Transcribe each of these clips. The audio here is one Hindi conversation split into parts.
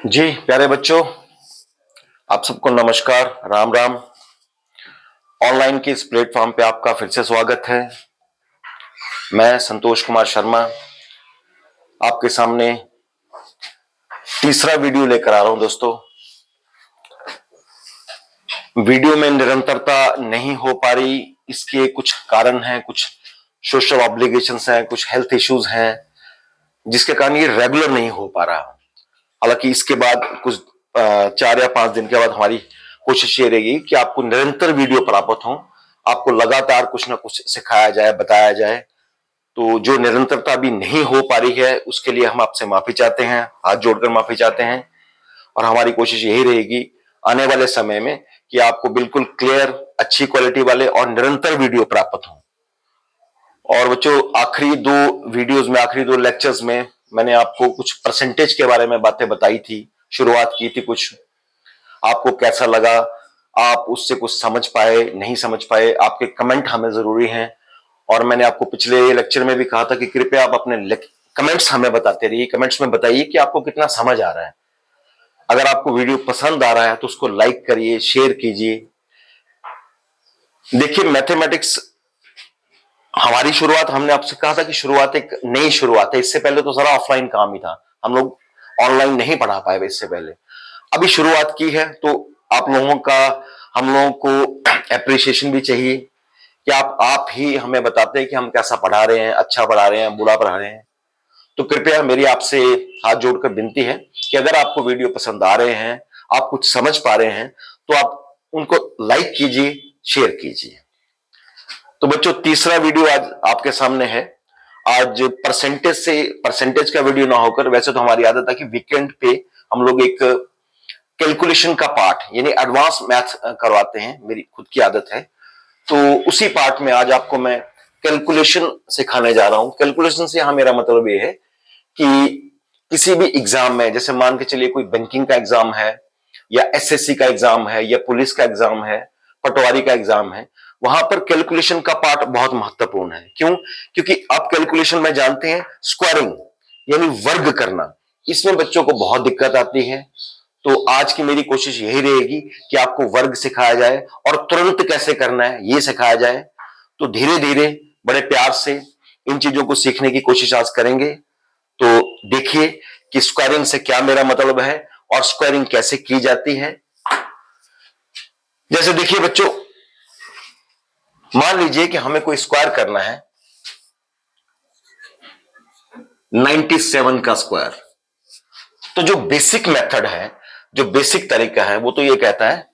जी प्यारे बच्चों, आप सबको नमस्कार, राम राम। ऑनलाइन के इस प्लेटफॉर्म पे आपका फिर से स्वागत है। मैं संतोष कुमार शर्मा आपके सामने तीसरा वीडियो लेकर आ रहा हूं। दोस्तों, वीडियो में निरंतरता नहीं हो पा रही, इसके कुछ कारण हैं, कुछ सोशल ऑब्लिगेशंस हैं, कुछ हेल्थ इश्यूज हैं, जिसके कारण ये रेगुलर नहीं हो पा रहा। हालांकि इसके बाद कुछ 4 या 5 दिन के बाद हमारी कोशिश ये रहेगी कि आपको निरंतर वीडियो प्राप्त हो, आपको लगातार कुछ ना कुछ सिखाया जाए, बताया जाए। तो जो निरंतरता अभी नहीं हो पा रही है, उसके लिए हम आपसे माफी चाहते हैं, हाथ जोड़कर माफी चाहते हैं। और हमारी कोशिश यही रहेगी आने वाले समय में कि आपको बिल्कुल क्लियर, अच्छी क्वालिटी वाले और निरंतर वीडियो प्राप्त हो। और बच्चों, आखिरी 2 वीडियोस में, आखिरी 2 लेक्चर्स में मैंने आपको कुछ परसेंटेज के बारे में बातें बताई थी, शुरुआत की थी। कुछ आपको कैसा लगा, आप उससे कुछ समझ पाए, नहीं समझ पाए, आपके कमेंट हमें जरूरी हैं। और मैंने आपको पिछले लेक्चर में भी कहा था कि कृपया आप अपने कमेंट्स हमें बताते रहिए, कमेंट्स में बताइए कि आपको कितना समझ आ रहा है। अगर आपको वीडियो पसंद आ रहा है तो उसको लाइक करिए, शेयर कीजिए। देखिए, मैथमेटिक्स हमारी शुरुआत, हमने आपसे कहा था कि शुरुआत एक नई शुरुआत है। इससे पहले तो सारा ऑफलाइन काम ही था, हम लोग ऑनलाइन नहीं पढ़ा पाए इससे पहले। अभी शुरुआत की है तो आप लोगों का, हम लोगों को एप्रिसिएशन भी चाहिए कि आप ही हमें बताते हैं कि हम कैसा पढ़ा रहे हैं, अच्छा पढ़ा रहे हैं, बुरा पढ़ा रहे हैं। तो कृपया मेरी आपसे हाथ जोड़कर विनती है कि अगर आपको वीडियो पसंद आ रहे हैं, आप कुछ समझ पा रहे हैं, तो आप उनको लाइक कीजिए, शेयर कीजिए। तो बच्चों, तीसरा वीडियो आज आपके सामने है। आज परसेंटेज का वीडियो ना होकर, वैसे तो हमारी आदत है कि वीकेंड पे हम लोग एक कैलकुलेशन का पार्ट यानी एडवांस मैथ करवाते हैं, मेरी खुद की आदत है। तो उसी पार्ट में आज आपको मैं कैलकुलेशन सिखाने जा रहा हूं। कैलकुलेशन से यहां मेरा मतलब ये है कि किसी भी एग्जाम में, जैसे मान के चलिए कोई बैंकिंग का एग्जाम है, या एसएससी का एग्जाम है, या पुलिस का एग्जाम है, पटवारी का एग्जाम है, वहां पर कैलकुलेशन का पार्ट बहुत महत्वपूर्ण है। क्यों? क्योंकि आप कैलकुलेशन में जानते हैं, स्क्वायरिंग यानी वर्ग करना, इसमें बच्चों को बहुत दिक्कत आती है। तो आज की मेरी कोशिश यही रहेगी कि आपको वर्ग सिखाया जाए और तुरंत कैसे करना है ये सिखाया जाए। तो धीरे धीरे, बड़े प्यार से इन चीजों को सीखने की कोशिश आज करेंगे। तो देखिए कि स्क्वायरिंग से क्या मेरा मतलब है और स्क्वायरिंग कैसे की जाती है। जैसे देखिए बच्चों, मान लीजिए कि हमें कोई स्क्वायर करना है 97 का स्क्वायर। तो जो बेसिक मेथड है, जो बेसिक तरीका है, वो तो ये कहता है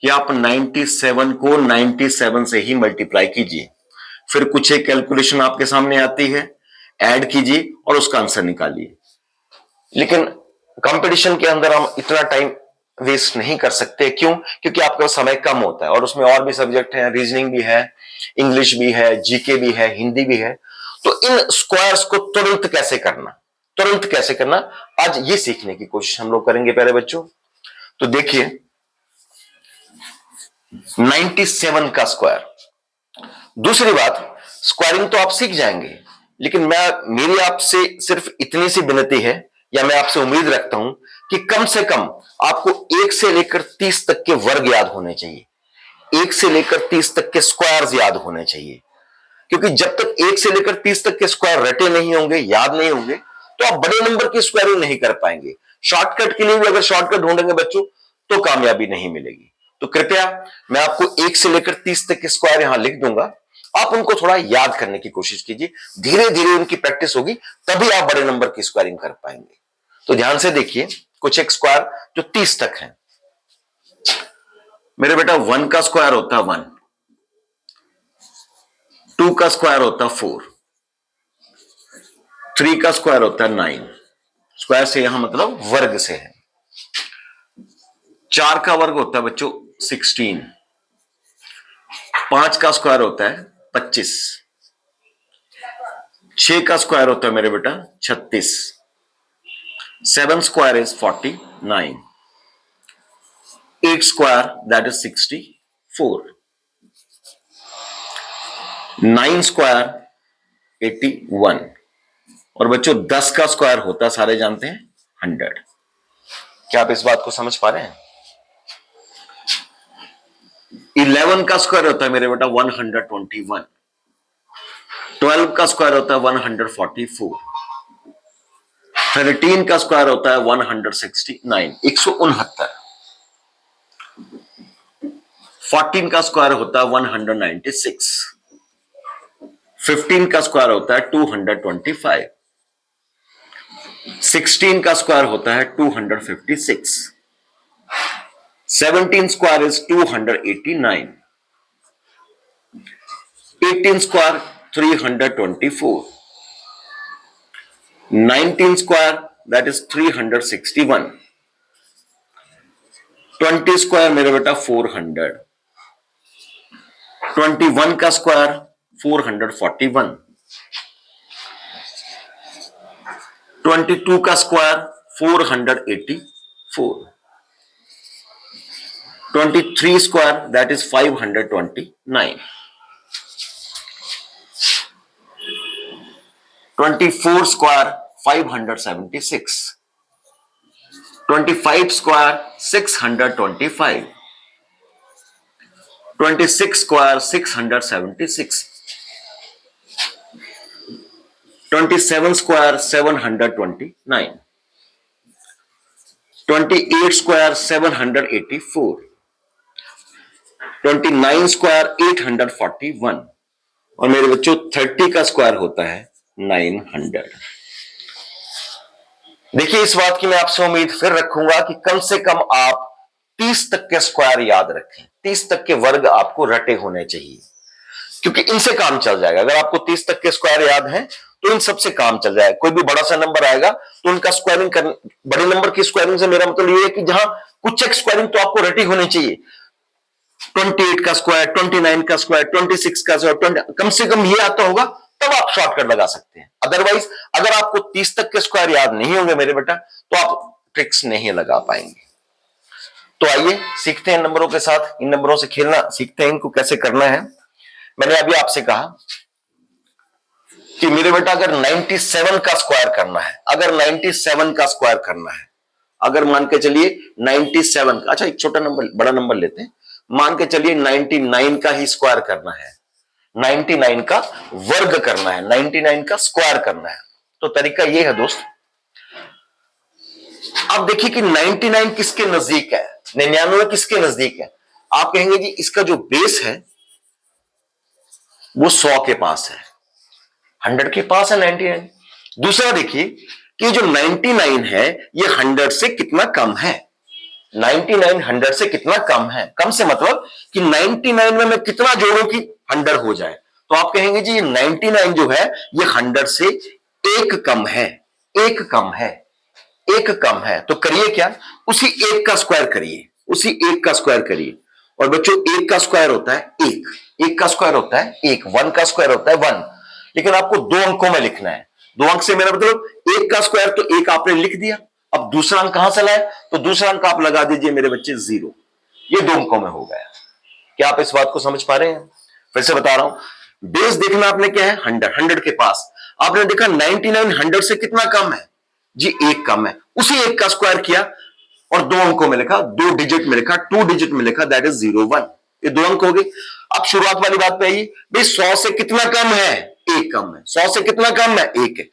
कि आप 97 को 97 से ही मल्टीप्लाई कीजिए, फिर कुछ एक कैलकुलेशन आपके सामने आती है, ऐड कीजिए और उसका आंसर निकालिए। लेकिन कंपटीशन के अंदर हम इतना टाइम वेस्ट नहीं कर सकते। क्यों? क्योंकि आपका समय कम होता है और उसमें और भी सब्जेक्ट हैं, रीजनिंग भी है, इंग्लिश भी है, जीके भी है, हिंदी भी है। तो इन स्क्वायर्स को तुरंत कैसे करना, तुरंत कैसे करना, आज ये सीखने की कोशिश हम लोग करेंगे प्यारे बच्चों। तो देखिए, 97 का स्क्वायर। दूसरी बात, स्क्वायरिंग तो आप सीख जाएंगे, लेकिन मेरी आपसे सिर्फ इतनी सी विनती है, या मैं आपसे उम्मीद रखता हूं कि कम से कम आपको 1 से लेकर 30 तक के वर्ग याद होने चाहिए, 1 से लेकर 30 तक के स्क्वायर्स याद होने चाहिए। क्योंकि जब तक 1 से लेकर 30 तक के स्क्वायर रटे नहीं होंगे, याद नहीं होंगे, तो आप बड़े नंबर की स्क्वायरिंग नहीं कर पाएंगे। शॉर्टकट के लिए भी अगर शॉर्टकट ढूंढेंगे बच्चों, तो कामयाबी नहीं मिलेगी। तो कृपया, मैं आपको 1 से लेकर 30 तक के स्क्वायर यहां लिख दूंगा, आप उनको थोड़ा याद करने की कोशिश कीजिए। धीरे धीरे उनकी प्रैक्टिस होगी, तभी आप बड़े नंबर की स्क्वायरिंग कर पाएंगे। तो ध्यान से देखिए, कुछ एक स्क्वायर जो 30 तक है। मेरे बेटा, 1 का स्क्वायर होता है 1, 2 का स्क्वायर होता है 4, 3 का स्क्वायर होता है 9। स्क्वायर से यहां मतलब वर्ग से है। 4 का वर्ग होता है बच्चों 16, 5 का स्क्वायर होता है 25, 6 का स्क्वायर होता है मेरे बेटा 36, 7 square is 49, 8 square that is 64, 9 square 81, और बच्चों 10 का स्क्वायर होता है, सारे जानते हैं, 100। क्या आप इस बात को समझ पा रहे हैं? 11 का स्क्वायर होता है मेरे बेटा 121। 12 का स्क्वायर होता है 144। 13 का स्क्वायर होता है 169, 169। 14 का स्क्वायर होता है 196। 15 का स्क्वायर होता है 225। 16 का स्क्वायर होता है 256। 17 square is 289। 18 square 324। 19 square that is 361। 20 square मेरे बेटा 400। 21 का स्क्वायर 441। 22 का square 484। 23 square that is 529। 24 square 576। 25 square 625। 26 square 676। 27 square 729। 28 square 784। 29 square 841। और मेरे बच्चों 30 का स्क्वायर होता है 900। देखिए, इस बात की मैं आपसे उम्मीद फिर रखूंगा कि कम से कम आप 30 तक के स्क्वायर याद रखें, 30 तक के वर्ग आपको रटे होने चाहिए, क्योंकि इनसे काम चल जाएगा। अगर आपको 30 तक के स्क्वायर याद हैं तो इन सबसे काम चल जाएगा। कोई भी बड़ा सा नंबर आएगा तो उनका स्क्वायरिंग कर, बड़े नंबर की स्क्वायरिंग से मेरा मतलब ये है कि जहां कुछ एक स्क्वायरिंग तो आपको रटी होनी चाहिए। 28 का स्क्वायर, 29 का स्क्वायर, 26 का स्क्वायर, कम से कम ये आता होगा, तब आप शॉर्टकट लगा सकते हैं। अदरवाइज अगर आपको 30 तक के स्क्वायर याद नहीं होंगे मेरे बेटा, तो आप ट्रिक्स नहीं लगा पाएंगे। तो आइए सीखते हैं नंबरों के साथ, इन नंबरों से खेलना सीखते हैं, इनको कैसे करना है। मैंने अभी आपसे कहा कि मेरे बेटा अगर 97 का स्क्वायर करना है, अगर 97 का स्क्वायर करना है, अगर मान के चलिए 97 का, अच्छा एक छोटा नंबर बड़ा नंबर लेते हैं, मान के चलिए 99 का ही स्क्वायर करना है, 99 का वर्ग करना है, 99 का स्क्वायर करना है। तो तरीका यह है दोस्त, अब देखिए कि 99 किसके नजदीक है, 99 किसके नजदीक है। आप कहेंगे जी इसका जो बेस है वो 100 के पास है, 100 के पास है 99। दूसरा देखिए कि जो 99 है ये 100 से कितना कम है, 99 100 से कितना कम है। कम से मतलब कि 99 में मैं कितना जोड़ूं कि 100 हो जाए। तो आप कहेंगे जी 99 जो है ये 100 से एक कम है, एक कम है, एक कम है। तो करिए क्या, उसी एक का स्क्वायर करिए, उसी एक का स्क्वायर करिए। और बच्चों एक का स्क्वायर होता है एक, एक का स्क्वायर होता है एक, 1 का स्क्वायर होता है 1। लेकिन आपको 2 अंकों में लिखना है। 2 अंक से मेरा मतलब एक का स्क्वायर तो एक आपने लिख दिया, अब दूसरा अंक कहां से लाए, तो दूसरा अंक आप लगा दीजिए मेरे बच्चे 0। ये 2 अंकों में हो गया। क्या आप इस बात को समझ पा रहे हैं? फिर से बता रहा हूं, बेस देखना आपने क्या है 100, 100 के पास आपने देखा 99 100 से कितना कम है जी, एक कम है। उसी एक का स्क्वायर किया और 2 अंकों में लिखा, 2 डिजिट में लिखा, 2 डिजिट में लिखा, दैट इज 01। ये 2 अंक हो गए। अब शुरुआत वाली बात पे आइए, भाई 100 से कितना कम है, एक कम है। 100 से कितना कम है, एक है।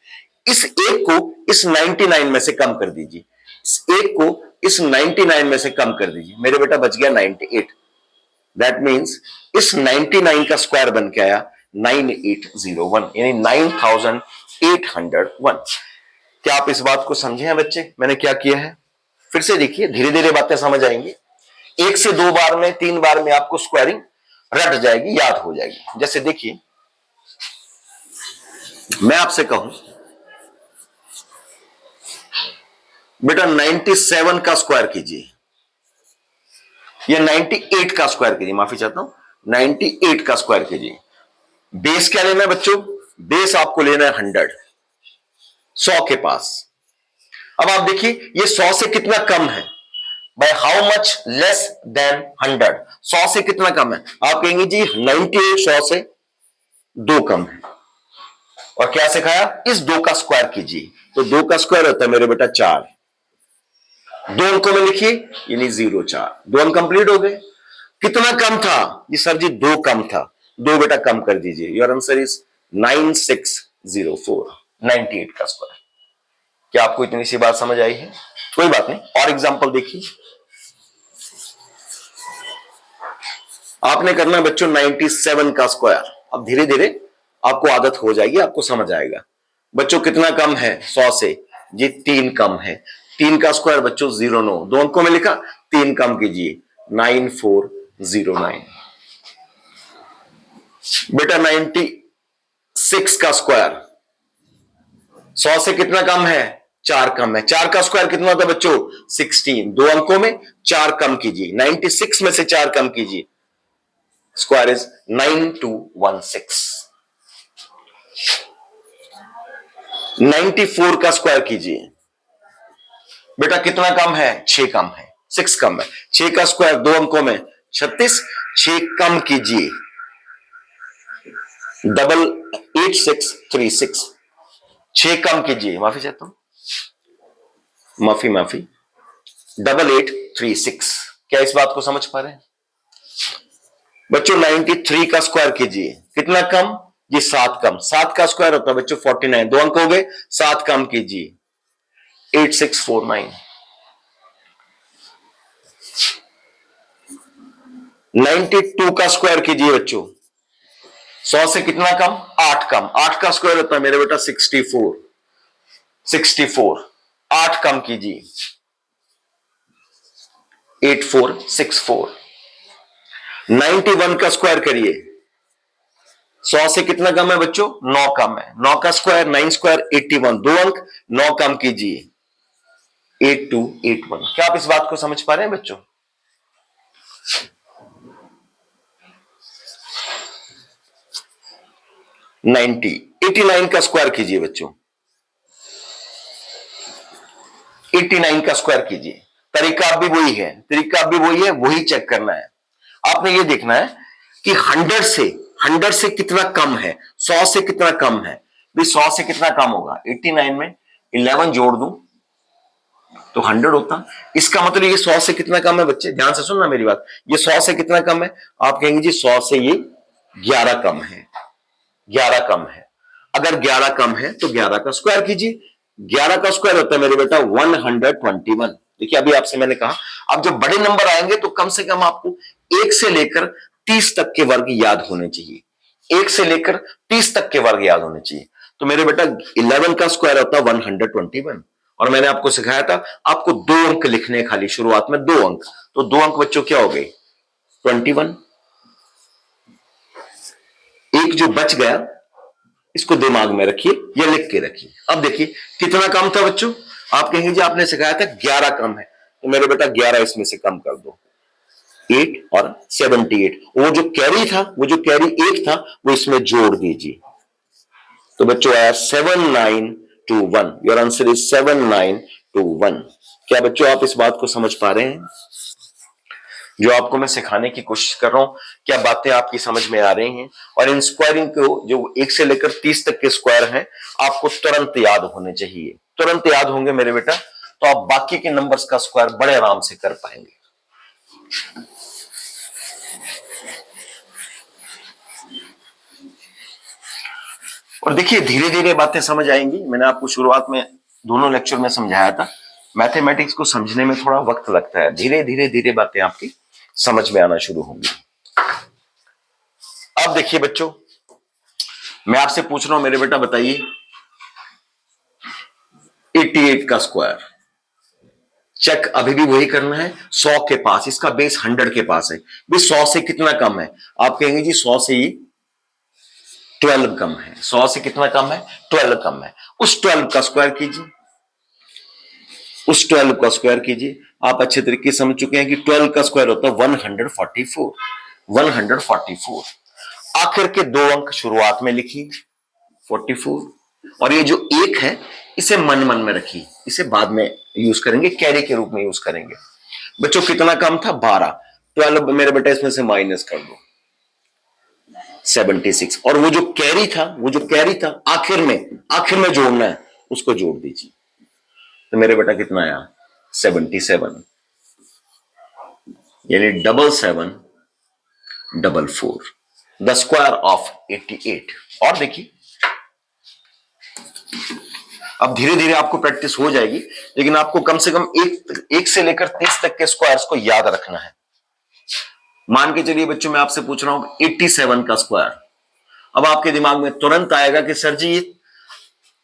इस एक को इस 99 में से कम कर दीजिए, इस एक को इस 99 में से कम कर दीजिए, मेरे बेटा बच गया 98। दैट मीन्स इस 99 का स्क्वायर बन के आया 9801, यानी 9801। क्या आप इस बात को समझे हैं बच्चे, मैंने क्या किया है? फिर से देखिए, धीरे धीरे बातें समझ आएंगी। 1 से 2 बार में, 3 बार में आपको स्क्वायरिंग रट जाएगी, याद हो जाएगी। जैसे देखिए, मैं आपसे कहूं बेटा 97 का स्क्वायर कीजिए, या 98 का स्क्वायर कीजिए, माफी चाहता हूं, 98 का स्क्वायर कीजिए। बेस क्या लेना है बच्चों, बेस आपको लेना है 100, 100 के पास। अब आप देखिए ये 100 से कितना कम है, by how much less than 100, 100 से कितना कम है। आप कहेंगे जी 98 100 से 2 कम है। और क्या सिखाया, इस 2 का स्क्वायर कीजिए। तो 2 का स्क्वायर होता है मेरे बेटा 4, 2 अंकों में लिखिए, यानी 0 4, 2 अंक कंप्लीट हो गए। कितना कम था जी सर जी, 2 कम था, 2 बेटा कम कर दीजिए, योर आंसर इज 9604, 98 का स्क्वायर। क्या आपको इतनी सी बात समझ आई है? कोई बात नहीं, और एग्जांपल देखिए। आपने करना बच्चों 97 का स्क्वायर। अब धीरे धीरे आपको आदत हो जाएगी, आपको समझ आएगा। बच्चों कितना कम है 100 से जी, 3 कम है। 3 का स्क्वायर बच्चों 09, 2 अंकों में लिखा, 3 कम कीजिए 9409। बेटा 96 का स्क्वायर 100 से कितना कम है, 4 कम है। 4 का स्क्वायर कितना होता है बच्चों 16, 2 अंकों में 4 कम कीजिए, 96 में से 4 कम कीजिए, स्क्वायर इज 9216। 94 का स्क्वायर कीजिए, बेटा कितना कम है, 6 कम है, 6 कम है। 6 का स्क्वायर 2 अंकों में 36, 6 कम कीजिए 8636, 6 कम कीजिए, माफी चाहता हूं, माफी 8836। क्या इस बात को समझ पा रहे हैं बच्चों? 93 का स्क्वायर कीजिए, कितना कम जी, 7 कम। 7 का स्क्वायर होता है बच्चों 49, 2 अंक हो गए, 7 कम कीजिए 8649। 92 का स्क्वायर कीजिए बच्चों, 100 से कितना कम, 8 कम। 8 का स्क्वायर होता है मेरे बेटा 64, 64, 8 कम कीजिए 8464। 91 का स्क्वायर करिए, 100 से कितना कम है बच्चों, 9 कम है। 9 का स्क्वायर 9 स्क्वायर 81, 2 अंक, 9 कम कीजिए 8281। क्या आप इस बात को समझ पा रहे हैं बच्चों? नाइनटी 89 का स्क्वायर कीजिए बच्चों, 89 का स्क्वायर कीजिए। तरीका भी वही है, तरीका भी वही है, वही चेक करना है। आपने ये देखना है कि 100 से कितना कम है, 100 से कितना कम है। भाई 100 से कितना कम होगा, 89 में 11 जोड़ दूं तो 100 होता। इसका मतलब ये 100 से कितना कम है बच्चे, ध्यान से सुनना मेरी बात। ये 100 से कितना कम है, आप कहेंगे जी 100 से ये 11 कम है, 11 कम है। अगर 11 कम है तो 11 का स्क्वायर कीजिए। 11 का स्क्वायर होता है मेरे बेटा 121। देखिए अभी आपसे मैंने कहा, अब जब बड़े नंबर आएंगे तो कम से कम आपको 1 से लेकर 30 तक के वर्ग याद होने चाहिए। 1 से लेकर 30 तक के वर्ग याद होने चाहिए। तो मेरे बेटा 11 का स्क्वायर होता है 121। और मैंने आपको सिखाया था आपको 2 अंक लिखने, खाली शुरुआत में 2 अंक। तो 2 अंक बच्चों क्या हो गए, 21। एक जो बच गया इसको दिमाग में रखिए या लिख के रखिए। अब देखिए कितना कम था बच्चों, आप कहेंगे जी आपने सिखाया था 11 कम है, तो मेरे बेटा 11 इसमें से कम कर दो, 8 और 78। वो जो कैरी था, वो जो कैरी 1 था, वो इसमें जोड़ दीजिए। तो बच्चों आया 7921। Your answer is 7921। क्या बच्चों आप इस बात को समझ पा रहे हैं? जो आपको मैं सिखाने की कोशिश कर रहा हूं, क्या बातें आपकी समझ में आ रही हैं? और इन स्क्वायरिंग को जो 1 से लेकर 30 तक के स्क्वायर हैं, आपको तुरंत याद होने चाहिए। तुरंत याद होंगे मेरे बेटा, तो आप बाकी के नंबर्स का स्क्वायर बड़े आराम से कर पाएंगे। और देखिए धीरे धीरे बातें समझ आएंगी। मैंने आपको शुरुआत में दोनों लेक्चर में समझाया था, मैथमेटिक्स को समझने में थोड़ा वक्त लगता है, धीरे धीरे धीरे बातें आपकी समझ में आना शुरू होंगी। अब देखिए बच्चों, मैं आपसे पूछ रहा हूं मेरे बेटा बताइए 88 का स्क्वायर चेक अभी भी वही करना है, 100 के पास, इसका बेस 100 के पास है। भी 100 से कितना कम है, आप कहेंगे जी 100 से ये 12 कम है। 100 से कितना कम है, 12 कम है। उस 12 का स्क्वायर कीजिए, उस 12 का स्क्वायर कीजिए। आप अच्छे तरीके से समझ चुके हैं कि 12 का स्क्वायर होता है 144, 144। आखिर के 2 अंक शुरुआत में लिखिए 44, और ये जो 1 है इसे मन मन में रखिए, इसे बाद में यूज करेंगे, कैरी के रूप में यूज करेंगे। बच्चों कितना कम था, 12। 12 मेरे बेटा इसमें से माइनस कर दो, 76। और वो जो कैरी था आखिर में जोड़ना है, उसको जोड़ दीजिए। तो मेरे बेटा कितना आया? 77, यानी 7744, द स्क्वायर ऑफ 88। और देखिए, अब धीरे धीरे आपको प्रैक्टिस हो जाएगी, लेकिन आपको कम से कम एक से लेकर 30 तक के स्क्वायर्स को याद रखना है। मान के चलिए बच्चों, मैं आपसे पूछ रहा हूं 87 का स्क्वायर। अब आपके दिमाग में तुरंत आएगा कि सर जी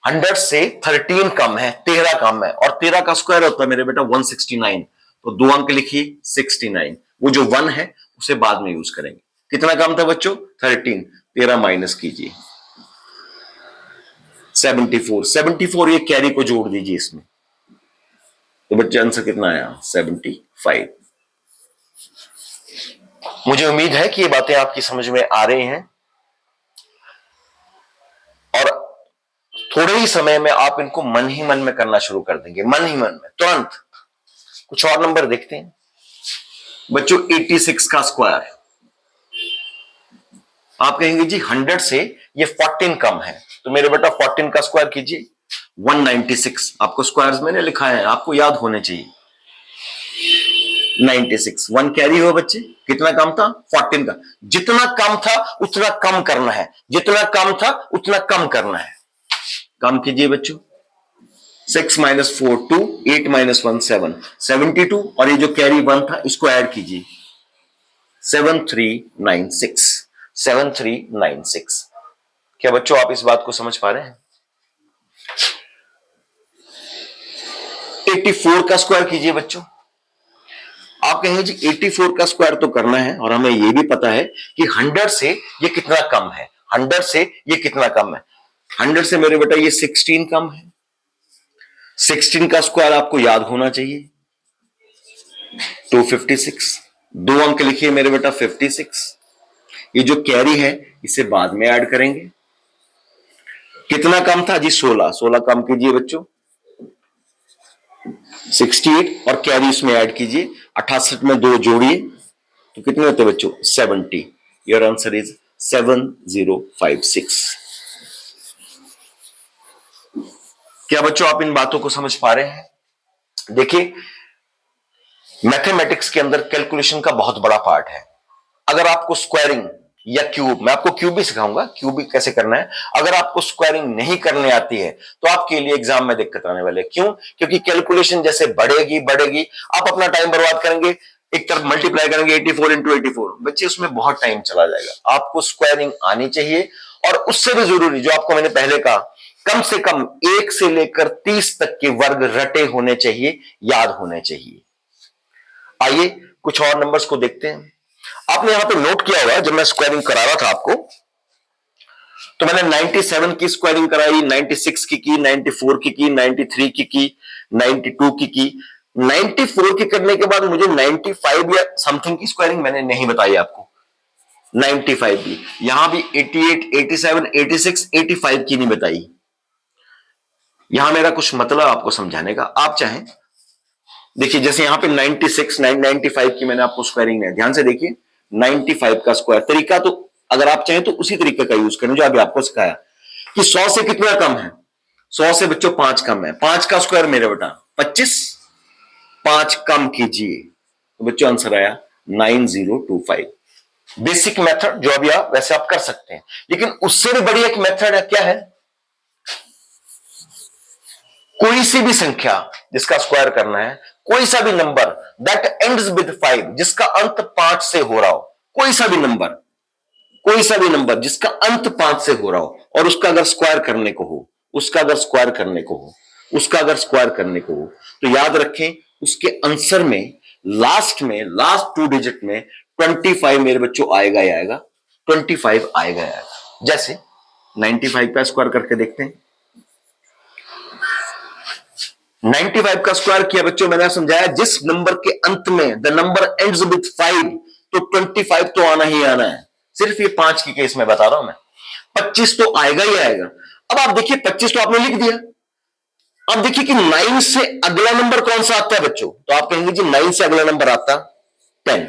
100 से 13 कम है, 13 कम है, और 13 का स्क्वायर होता है मेरे बेटा 169। तो 2 अंक लिखिए 69, वो जो 1 है उसे बाद में यूज करेंगे। कितना कम था बच्चों? 13, 13 माइनस कीजिए 74, ये कैरी को जोड़ दीजिए इसमें, तो बच्चे आंसर कितना आया? 75। मुझे उम्मीद है कि ये बातें आपकी समझ में आ रही हैं, और थोड़े ही समय में आप इनको मन ही मन में करना शुरू कर देंगे, मन ही मन में, तुरंत। कुछ और नंबर देखते हैं बच्चों। 86 का स्क्वायर, आप कहेंगे जी 100 से ये 14 कम है, तो मेरे बेटा 14 का स्क्वायर कीजिए 196। आपको स्क्वायर्स मैंने लिखा है, आपको याद होने चाहिए। 96, 1 कैरी हो बच्चे, कितना कम था? 14 का। जितना कम था उतना कम करना है, जितना कम था उतना कम करना है। कम कीजिए बच्चों, 6 माइनस 4 2, 8 माइनस 1 7, 72, और ये जो कैरी 1 था इसको ऐड कीजिए 7396, 7396। क्या बच्चों आप इस बात को समझ पा रहे हैं? 84 का स्क्वायर कीजिए बच्चों। आप कहेंगे जी 84 का स्क्वायर तो करना है, और हमें यह भी पता है कि 100 से ये कितना कम है, 100 से ये कितना कम है। 100 से मेरे बेटा ये 16 कम है। 16 का स्क्वायर आपको याद होना चाहिए 256। 2 अंक लिखिए मेरे बेटा 56। ये जो कैरी है इसे बाद में ऐड करेंगे। कितना कम था जी? 16। 16 कम कीजिए बच्चों 68, और कैरी इसमें ऐड कीजिए। 68 में 2 जोड़िए तो कितने होते बच्चों? 70। Your answer is 7056। क्या बच्चों आप इन बातों को समझ पा रहे हैं? देखिए, मैथमेटिक्स के अंदर कैलकुलेशन का बहुत बड़ा पार्ट है। अगर आपको स्क्वायरिंग या क्यूब, मैं आपको क्यूब भी सिखाऊंगा, क्यूब भी कैसे करना है। अगर आपको स्क्वायरिंग नहीं करने आती है तो आपके लिए एग्जाम में दिक्कत आने वाले। क्यों? क्योंकि कैलकुलेशन जैसे बढ़ेगी आप अपना टाइम बर्बाद करेंगे। एक तरफ मल्टीप्लाई करेंगे 84 इंटू 84, बच्चे उसमें बहुत टाइम चला जाएगा। आपको स्क्वायरिंग आनी चाहिए, और उससे भी जरूरी जो आपको मैंने पहले कहा, कम से कम 1 से लेकर 30 तक के वर्ग रटे होने चाहिए, याद होने चाहिए। आइए कुछ और नंबर्स को देखते हैं। आपने यहां पे नोट किया होगा, जब मैं स्क्वायरिंग करा रहा था आपको, तो मैंने 97 की स्क्वायरिंग कराई, 96 की 94 की 93 की 92 की 94 की करने के बाद मुझे 95 या समथिंग की स्क्वायरिंग मैंने नहीं बताई आपको। 95 की, यहां भी 88, 87, 86, 85 की नहीं बताई। यहां मेरा कुछ मतलब आपको समझाने का। आप चाहें देखिए, जैसे यहां पे 96, 95 की मैंने आपको स्क्वायरिंग है, ध्यान से देखिए। 95 का स्क्वायर तरीका, तो अगर आप चाहें तो उसी तरीके का यूज करें जो अभी आपको सिखाया कि 100 से कितना कम है। 100 से बच्चों 5 कम है। 5 का स्क्वायर मेरे बेटा 25, 5 कम कीजिए तो बच्चों आंसर आया 9025। बेसिक मेथड जो अभी आप वैसे आप कर सकते हैं, लेकिन उससे भी बड़ी एक मेथड है। क्या है? कोई सी भी संख्या जिसका स्क्वायर करना है, कोई सा भी नंबर दैट एंड्स विद 5, जिसका अंत 5 से हो रहा हो, कोई सा भी नंबर जिसका अंत 5 से हो रहा हो, और उसका अगर स्क्वायर करने को हो, तो याद रखें उसके आंसर में लास्ट 2 डिजिट में 25 मेरे बच्चों आएगा ही आएगा, 25 आएगा। जैसे 95 का स्क्वायर करके देखते हैं। 95 का स्क्वायर किया बच्चों, मैंने समझाया जिस नंबर के अंत में द नंबर एंड्स विद 5, तो 25 तो आना ही आना है। सिर्फ ये 5 की केस में बता रहा हूं मैं, 25 तो आएगा ही आएगा। अब आप देखिए 25 तो आपने लिख दिया। अब देखिए कि 9 से अगला नंबर कौन सा आता है बच्चों, तो आप कहेंगे जी 9 से अगला नंबर आता 10।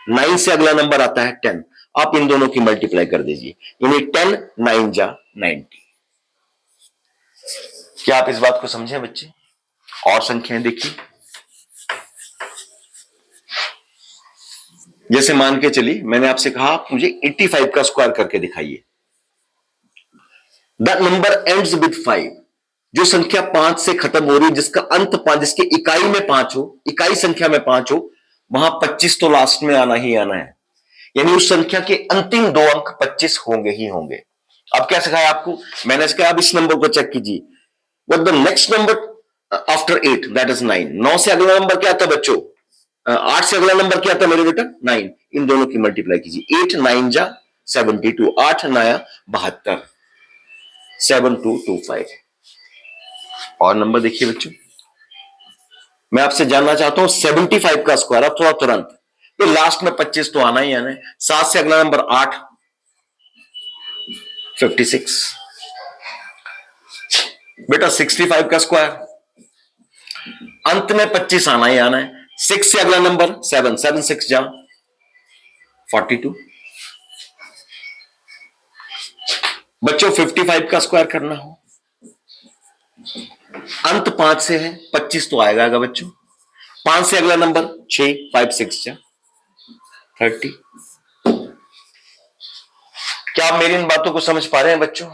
9 से अगला नंबर आता है 10। आप इन दोनों की मल्टीप्लाई कर दीजिए, यानी 10 9 जा 90। क्या आप इस बात को समझे बच्चे? और संख्याएं देखिए, जैसे मान के चलिए मैंने आपसे कहा आप मुझे 85 का स्क्वायर करके दिखाइए। द नंबर एंड्स विद 5, जो संख्या 5 से खत्म हो रही है, जिसका अंत 5, जिसकी इकाई में 5 हो, इकाई संख्या में 5 हो, वहां 25 तो लास्ट में आना ही आना है, यानी उस संख्या के अंतिम दो अंक 25 होंगे ही होंगे। अब क्या सिखाया आपको? मैंने कहा अब इस नंबर को चेक कीजिए, what the next number after 8, that is 9। 9 से अगला नंबर क्या था बच्चों? 8 से अगला नंबर क्या था मेरे बेटा? 9। इन दोनों की मल्टीप्लाई कीजिए, 8 9 जा 72, 8 9 72, 7225। और नंबर देखिए बच्चों, मैं आपसे जानना चाहता हूं 75 का स्क्वायर। अब थोड़ा तुरंत, तो लास्ट में 25 तो आना ही आना है। 7 से अगला नंबर 8, 56। बेटा 65 का स्क्वायर, अंत में 25 आना ही आना है। 6 से अगला नंबर 7, 7 6 जा 42। बच्चों 55 का स्क्वायर करना हो, अंत 5 से है, 25 तो आएगा बच्चों। 5 से अगला नंबर 6, 5 6 जा 30। क्या आप मेरी इन बातों को समझ पा रहे हैं बच्चों?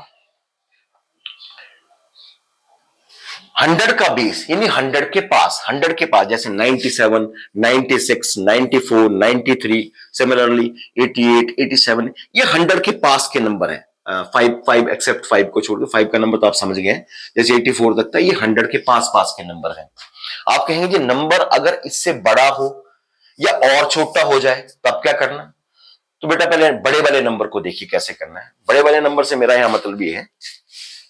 100 का बेस, यानी 100 के पास, 100 के पास, जैसे 97, 96, 94, 93, सिमिलरली 88, 87, ये 100 के पास के नंबर है। 5 एक्सेप्ट 5 को छोड़ के, 5 का नंबर तो आप समझ गए हैं, जैसे 84 तक था, ये 100 के पास पास के नंबर है। आप कहेंगे कि नंबर अगर इससे बड़ा हो या और छोटा हो जाए तब क्या करना? तो बेटा पहले बड़े वाले नंबर को देखिए कैसे करना है। बड़े वाले नंबर से मेरा यहां मतलब ये है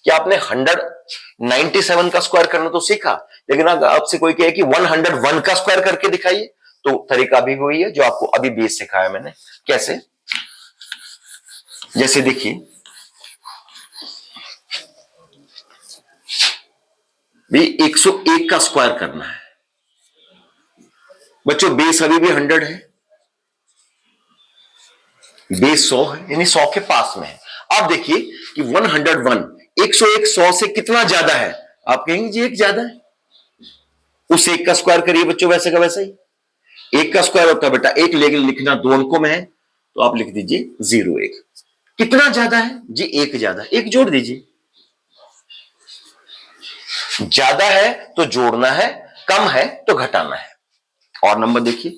कि आपने 197 का स्क्वायर करना तो सीखा, लेकिन अगर आपसे कोई कहे कि 101 का स्क्वायर करके दिखाइए, तो तरीका भी वही है जो आपको अभी बेस सिखाया मैंने। कैसे? जैसे देखिए भी 101 का स्क्वायर करना है बच्चों, बेस अभी भी 100 है, बेस 100 है, यानी 100 के पास में है। आप देखिए कि 101, 101 100 से कितना ज्यादा है? आप कहेंगे जी एक ज्यादा है। उस एक का स्क्वायर करिए बच्चों, वैसे का वैसे ही। एक का स्क्वायर होता है बेटा एक, लेकिन लिखना दो अंकों में है, तो आप लिख दीजिए 01। कितना ज्यादा है जी? एक ज्यादा, एक जोड़ दीजिए। ज्यादा है तो जोड़ना है, कम है तो घटाना है। और नंबर देखिए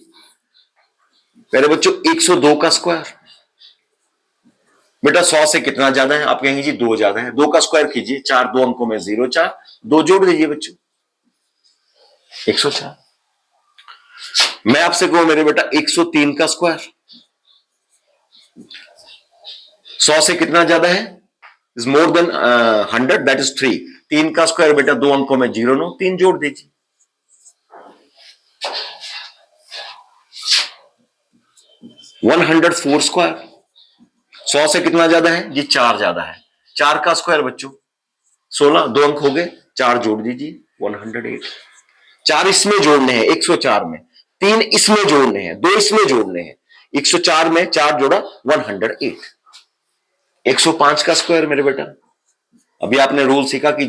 मेरे बच्चों, 102 का स्क्वायर, बेटा 100 से कितना ज्यादा है? आप कहेंगे जी 2 ज्यादा है। 2 का स्क्वायर कीजिए, 4 दो अंकों में 0 4, 2 जोड़ दीजिए बच्चों, 104। मैं आपसे कहूं मेरे बेटा 103 का स्क्वायर, 100 से कितना ज्यादा है? Is more than 100, that is 3। 3 का स्क्वायर बेटा दो अंकों में 0 9, 3 जोड़ दीजिए। वन 104 स्क्वायर, 100 से कितना ज्यादा है जी? 4 ज्यादा है। 4 का स्क्वायर बच्चों 16, दो अंक हो गए, 4 जोड़ दीजिए, 108। 4 इसमें जोड़ने हैं 104 में, 3 इसमें जोड़ने हैं, 2 इसमें जोड़ने हैं, 104 में 4 जोड़ा 108। 105 का स्क्वायर मेरे बेटा, अभी आपने रूल सीखा कि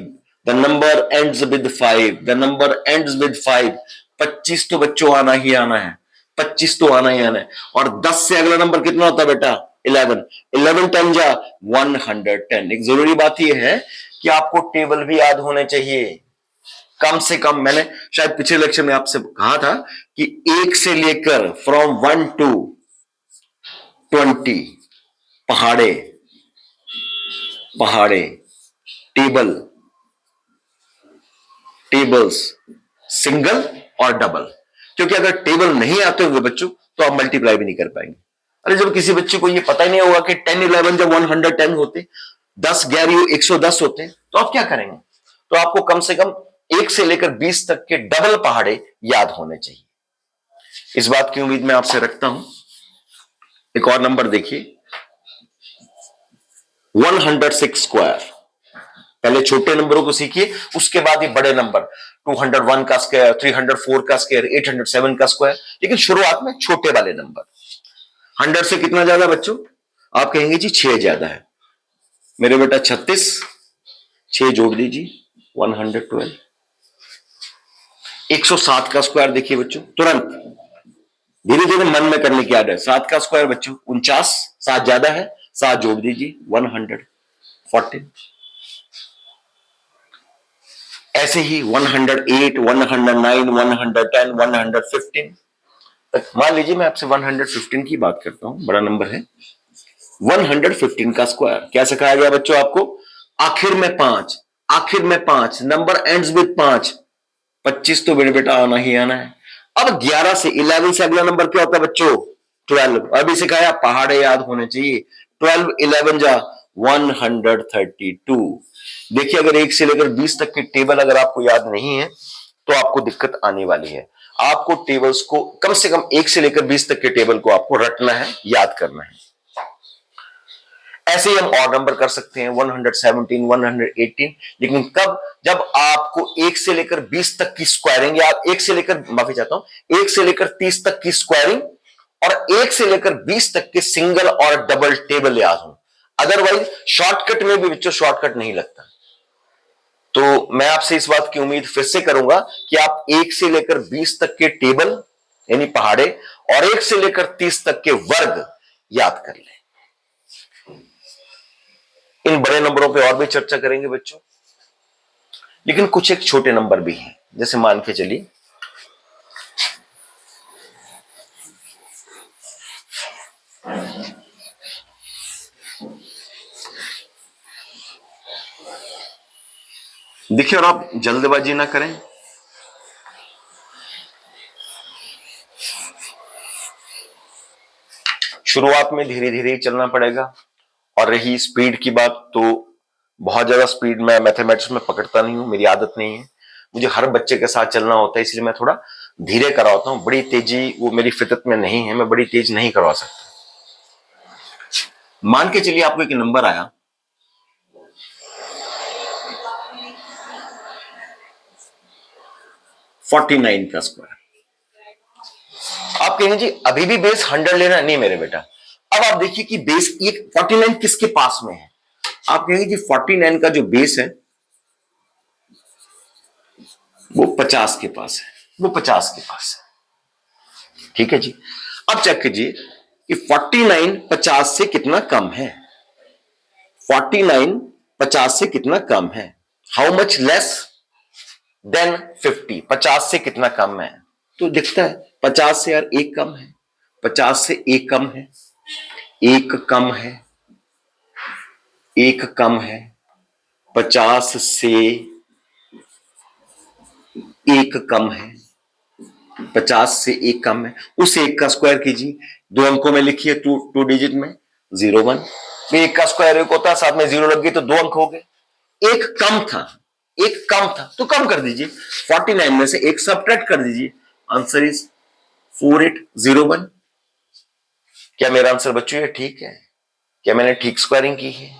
the number ends with 5, the number ends with 5। 25 तो बच्चों आना ही आना है, 25 तो आना ही आना है। और 10 से अगला नंबर कितना होता है बेटा? 11। 11 10 जा 110। एक जरूरी बात यह है कि आपको टेबल भी याद होने चाहिए, कम से कम। मैंने शायद पिछले लेक्चर में आपसे कहा था कि 1 से लेकर फ्रॉम 1 to 20 पहाड़े पहाड़े टेबल, टेबल्स, सिंगल और डबल। क्योंकि अगर टेबल नहीं आते हुए बच्चों तो आप मल्टीप्लाई भी नहीं कर पाएंगे। अरे जब किसी बच्चे को ये पता ही नहीं होगा कि 10 11 जब 110 होते, 10 11 110 होते, तो आप क्या करेंगे? तो आपको कम से कम 1 से लेकर 20 तक के डबल पहाड़े याद होने चाहिए। इस बात की उम्मीद मैं आपसे रखता हूं। एक और नंबर देखिए 106 स्क्वायर। पहले छोटे नंबरों को सीखिए, उसके बाद ही बड़े नंबर 201 का स्क्वायर, 304 का स्क्वायर, 807 का स्क्वायर, लेकिन शुरुआत में छोटे वाले नंबर। 100 से कितना ज्यादा बच्चों? आप कहेंगे जी 6 ज्यादा है। मेरे बेटा 36, 6 जोड़ दीजिए 112। 107 का स्क्वायर देखिए बच्चों, तुरंत धीरे धीरे मन में करने की आदत है। 7 का स्क्वायर बच्चों 49, 7 ज्यादा है, 7 जोड़ दीजिए 114। ऐसे ही 108, 109, 110, 115 तक। मान लीजिए मैं आपसे 115 की बात करता हूं, बड़ा नंबर है। 115 का स्क्वायर क्या सिखाया गया बच्चों आपको? आखिर में 5, आखिर में 5, नंबर एंड्स विद 5। 25 तो मेरे बेटा आना ही आना है। अब 11 से 11 से अगला नंबर क्या होता है बच्चों? 12। अभी सिखाया, पहाड़े याद होने चाहिए। 12 11 जा 132। देखिए अगर 1 से लेकर 20 तक के टेबल अगर आपको याद नहीं है तो आपको दिक्कत आने वाली है। आपको टेबल्स को कम से कम 1 से लेकर 20 तक के टेबल को आपको रटना है, याद करना है। ऐसे ही हम और नंबर कर सकते हैं 117, 118, लेकिन कब? जब आपको 1 से लेकर 20 तक की स्क्वायरिंग या 1 से लेकर, माफी चाहता हूं, 1 से लेकर 30 तक की स्क्वायरिंग और 1 से लेकर 20 तक के सिंगल और डबल टेबल याद हो। अदरवाइज शॉर्टकट में भी बच्चों शॉर्टकट नहीं लगता। तो मैं आपसे इस बात की उम्मीद फिर से करूंगा कि आप 1 से लेकर 20 तक के टेबल यानी पहाड़े और 1 से लेकर 30 तक के वर्ग याद कर लें। इन बड़े नंबरों पे और भी चर्चा करेंगे बच्चों, लेकिन कुछ एक छोटे नंबर भी हैं। जैसे मान के चलिए देखिए, और आप जल्दबाजी ना करें। शुरुआत में धीरे धीरे ही चलना पड़ेगा। और रही स्पीड की बात, तो बहुत ज्यादा स्पीड में मैथमेटिक्स में पकड़ता नहीं हूं, मेरी आदत नहीं है। मुझे हर बच्चे के साथ चलना होता है, इसलिए मैं थोड़ा धीरे करवाता हूं। बड़ी तेजी वो मेरी फितरत में नहीं है, मैं बड़ी तेज नहीं करवा सकता। मान के चलिए आपको एक नंबर आया 49 का स्क्वायर। आप कहेंगे जी अभी भी बेस 100 लेना नहीं मेरे बेटा। अब आप देखिए कि बेस ये 49 किसके पास में है। आप कहेंगे जी 49 का जो बेस है वो 50 के पास है, वो 50 के पास है। ठीक है जी। अब चेक कीजिए कि 49 50 से कितना कम है। 49 50 से कितना कम है? How much less than 50? 50 से कितना कम है? तो दिखता है 50 से यार एक कम है, 50 से एक कम है, एक कम है, एक कम है, 50 से एक कम है, 50 से एक कम है। उस एक का स्क्वायर कीजिए, 2 अंकों में लिखिए, टू डिजिट में 01। तो एक का स्क्वायर एक होता है, साथ में 0 लग गई तो 2 अंक हो गए। एक कम था, एक कम था तो कम कर दीजिए। 49 में से एक सबट्रैक्ट कर दीजिए। Answer is 4801। क्या मेरा आंसर बच्चों ये ठीक है? क्या मैंने ठीक स्क्वायरिंग की है?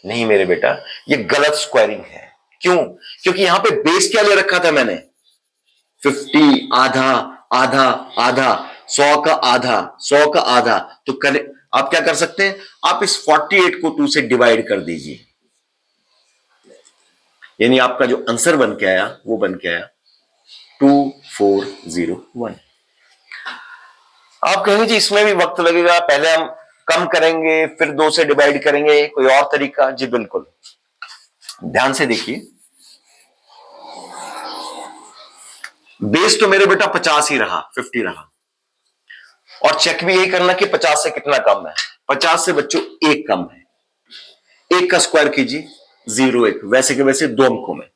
नहीं मेरे बेटा, ये गलत स्क्वायरिंग है। क्यों? क्योंकि यहां पे बेस क्या ले रखा था मैंने? 50, आधा, आधा, आधा, 100 का आधा, 100 का आधा। तो कर आप क्या कर सकते हैं? आप इस 48 को 2 से डिवाइड कर दीजिए, यानी आपका जो आंसर बन के आया वो बन के आया 2401। आप कहेंगे जी इसमें भी वक्त लगेगा, पहले हम कम करेंगे फिर 2 से डिवाइड करेंगे, कोई और तरीका? जी बिल्कुल, ध्यान से देखिए। बेस तो मेरे बेटा 50 ही रहा, 50 रहा, और चेक भी यही करना कि 50 से कितना कम है। 50 से बच्चों एक कम है, एक का स्क्वायर कीजिए 01, वैसे के वैसे 2 अंकों में।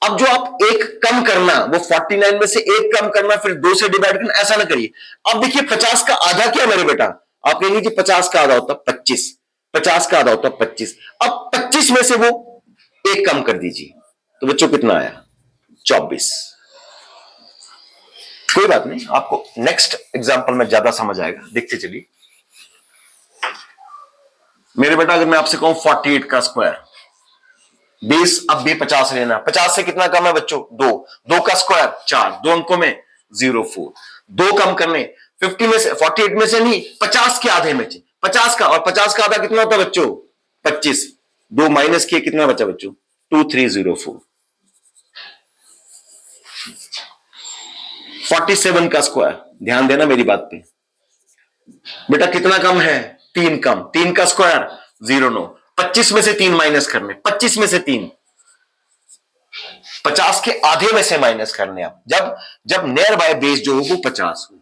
अब जो आप एक कम करना, वो 49 में से एक कम करना फिर 2 से डिवाइड करना, ऐसा ना करिए। अब देखिए 50 का आधा क्या मेरे बेटा? आप कहेंगे जी 50 का आधा होता 25, 50 का आधा होता 25। अब 25 में से वो एक कम कर दीजिए, तो बच्चों कितना आया? 24। कोई बात नहीं, आपको नेक्स्ट एग्जांपल में ज्यादा समझ आएगा, देखते चलिए। मेरे बेटा अगर मैं आपसे कहूं 48 का स्क्वायर, बेस अब भी 50 लेना। 50 से कितना कम है बच्चों? 2, 2 का स्क्वायर 4, 2 अंकों में 04, 2 कम करने 50 में से, 48 में से नहीं, 50 के आधे में से। 50 का, और 50 का आधा कितना होता है बच्चों? 25। 2 माइनस किए, कितना बचा बच्चों? 2304। 47 का स्क्वायर, ध्यान देना मेरी बात पे बेटा, कितना कम है? 3 कम। 3 का स्क्वायर 09। 25 में से 3 माइनस करने, 25 में से 3, 50 के आधे में से माइनस करने आप, जब जब नियर बाय बेस जो हो वो 50 हो।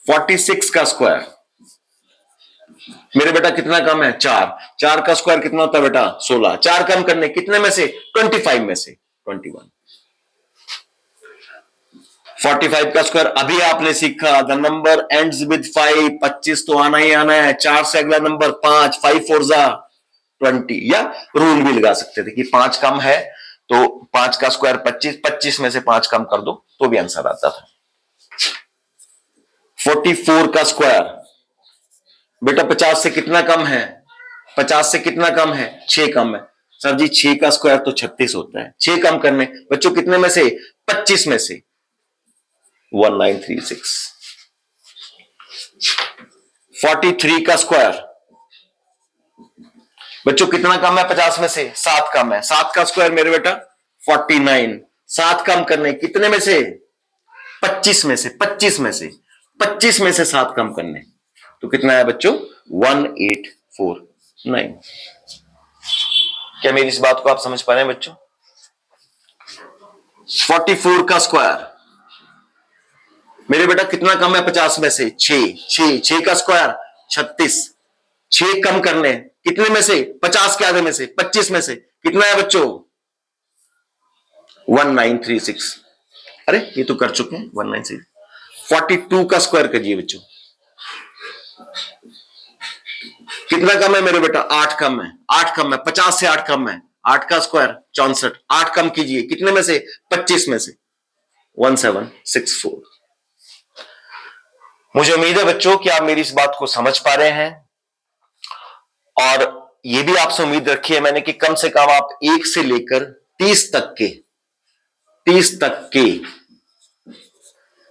46 का स्क्वायर मेरे बेटा कितना कम है? 4। 4 का स्क्वायर कितना होता है बेटा? 16। 4 कम करने, कितने में से? 25 में से 21। 45 का स्क्वायर अभी आपने सीखा, द नंबर एंड्स विद 5। 25 तो आना ही आना है। 4 से अगला नंबर 5, 5 4 जा 20। या रूल भी लगा सकते थे कि 5 कम है तो 5 का स्क्वायर 25, 25 में से 5 कम कर दो तो भी आंसर आता था। 44 का स्क्वायर बेटा 50 से कितना कम है? 50 से कितना कम है? 6 कम है। सर जी 6 का स्क्वायर तो 36 होता है। 6 कम करने बच्चों, कितने में से? 25 में से 1936। 43 का स्क्वायर बच्चों कितना कम है? 50 में से 7 कम है। 7 का स्क्वायर मेरे बेटा 49। 7 कम करने, कितने में से? 25 में से 25 में से 25 में से 7 कम करने, तो कितना है बच्चों? 1849। क्या मेरी इस बात को आप समझ पा रहे हैं बच्चों? 44 का स्क्वायर मेरे बेटा कितना कम है 50 में से? 6। 6 का स्क्वायर 36। 6 कम करने, कितने में से? 50 के आधे में से 25 में से, कितना है बच्चों? 1936। अरे ये तो कर चुके हैं 1936। 42 का स्क्वायर करिए बच्चों, कितना कम है मेरे बेटा? 8 कम है। 8 कम है, 50 से 8 कम है। 8 का स्क्वायर 64। 8 कम कीजिए, कितने में से? 25 में से 1764। मुझे उम्मीद है बच्चों कि आप मेरी इस बात को समझ पा रहे हैं, और यह भी आपसे उम्मीद रखी है मैंने कि कम से कम आप 1 से लेकर 30 तक के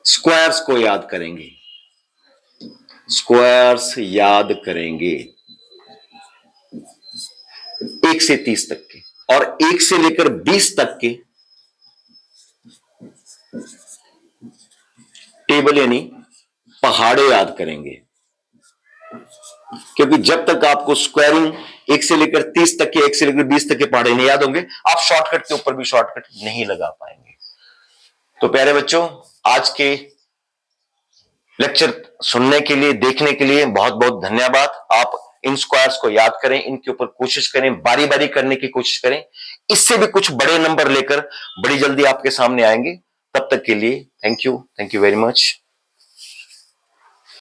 स्क्वायर्स को याद करेंगे। स्क्वायर्स याद करेंगे 1 से 30 तक के, और 1 से लेकर 20 तक के टेबल यानी पहाड़े याद करेंगे। क्योंकि जब तक आपको स्क्वायरिंग 1 से लेकर 30 तक के, 1 से लेकर 20 तक के पहाड़े नहीं याद होंगे, आप शॉर्टकट के ऊपर भी शॉर्टकट नहीं लगा पाएंगे। तो प्यारे बच्चों, आज के लेक्चर सुनने के लिए, देखने के लिए बहुत बहुत धन्यवाद। आप इन स्क्वायर्स को याद करें, इनके ऊपर कोशिश करें, बारी बारी करने की कोशिश करें। इससे भी कुछ बड़े नंबर लेकर बड़ी जल्दी आपके सामने आएंगे। तब तक के लिए थैंक यू वेरी मच।